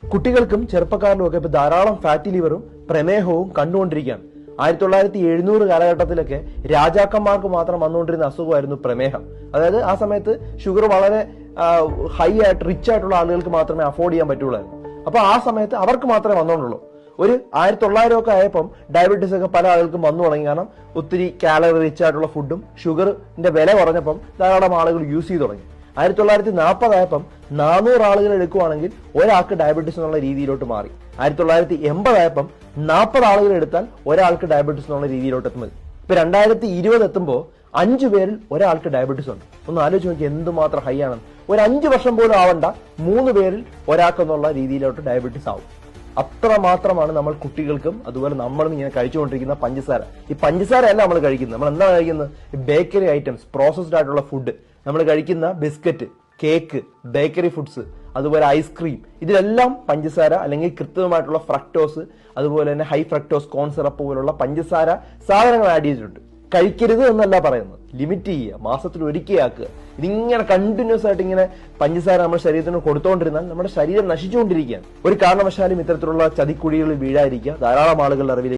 കുട്ടികൾക്കും ചെറുപ്പക്കാരിലും ഒക്കെ ഇപ്പൊ ധാരാളം ഫാറ്റി ലിവറും പ്രമേഹവും കണ്ടുകൊണ്ടിരിക്കുകയാണ്. 1700 കാലഘട്ടത്തിലൊക്കെ രാജാക്കന്മാർക്ക് മാത്രം വന്നുകൊണ്ടിരുന്ന അസുഖമായിരുന്നു പ്രമേഹം. അതായത് ആ സമയത്ത് ഷുഗർ വളരെ ഹൈ ആയിട്ട് റിച്ച് ആയിട്ടുള്ള ആളുകൾക്ക് മാത്രമേ അഫോർഡ് ചെയ്യാൻ പറ്റുള്ളായിരുന്നു. അപ്പൊ ആ സമയത്ത് അവർക്ക് മാത്രമേ വന്നോണ്ടുള്ളൂ. ഒരു 1900 ഒക്കെ ആയപ്പം ഡയബറ്റീസ് ഒക്കെ പല ആളുകൾക്കും വന്നു തുടങ്ങി. കാരണം ഒത്തിരി കാലറി റിച്ച് ആയിട്ടുള്ള ഫുഡും ഷുഗറിന്റെ വില കുറഞ്ഞപ്പം ധാരാളം ആളുകൾ യൂസ് ചെയ്ത് തുടങ്ങി. 1940 ആയപ്പം 400 ആളുകൾ എടുക്കുവാണെങ്കിൽ ഒരാൾക്ക് ഡയബറ്റീസ് എന്നുള്ള രീതിയിലോട്ട് മാറി. 1980 ആയപ്പം 40 ആളുകൾ എടുത്താൽ ഒരാൾക്ക് ഡയബറ്റീസ് എന്നുള്ള രീതിയിലോട്ട് എത്തുന്നത്. ഇപ്പൊ 2020 എത്തുമ്പോൾ 5 പേരിൽ ഒരാൾക്ക് ഡയബറ്റീസ് ഉണ്ട്. ഒന്ന് ആലോചിച്ച് നോക്കി എന്തുമാത്രം ഹൈ ആണ്. ഒരു 5 വർഷം പോലും ആവണ്ട 3 പേരിൽ ഒരാൾക്കെന്നുള്ള രീതിയിലോട്ട് ഡയബറ്റീസ് ആവും. അത്ര മാത്രമാണ് നമ്മൾ കുട്ടികൾക്കും അതുപോലെ നമ്മളും ഇങ്ങനെ കഴിച്ചുകൊണ്ടിരിക്കുന്ന പഞ്ചസാര. ഈ പഞ്ചസാര അല്ല നമ്മൾ കഴിക്കുന്നത്. നമ്മൾ എന്താ കഴിക്കുന്നത്? ബേക്കറി ഐറ്റംസ്, പ്രോസസ്ഡ് ആയിട്ടുള്ള ഫുഡ്, നമ്മൾ കഴിക്കുന്ന ബിസ്ക്കറ്റ്, കേക്ക്, ബേക്കറി ഫുഡ്സ്, അതുപോലെ ഐസ്ക്രീം, ഇതിലെല്ലാം പഞ്ചസാര അല്ലെങ്കിൽ കൃത്രിമമായിട്ടുള്ള ഫ്രക്ടോസ്, അതുപോലെ തന്നെ ഹൈ ഫ്രക്ടോസ് കോൺ സിറപ്പ് പോലുള്ള പഞ്ചസാര സാധനങ്ങൾ ആഡ് ചെയ്തിട്ടുണ്ട്. കഴിക്കരുത് എന്നല്ല പറയുന്നത്, ലിമിറ്റ് ചെയ്യുക, മാസത്തിൽ ഒരിക്കലാക്കുക. ഇതിങ്ങനെ കണ്ടിന്യൂസ് ആയിട്ട് ഇങ്ങനെ പഞ്ചസാര നമ്മുടെ ശരീരത്തിന് കൊടുത്തുകൊണ്ടിരുന്നാൽ നമ്മുടെ ശരീരം നശിച്ചുകൊണ്ടിരിക്കുകയാണ്. ഒരു കാരണവശാലും ഇത്തരത്തിലുള്ള ചതിക്കുഴികളിൽ വീഴാതിരിക്കുക. ധാരാളം ആളുകളുടെ അറിവിലേക്ക്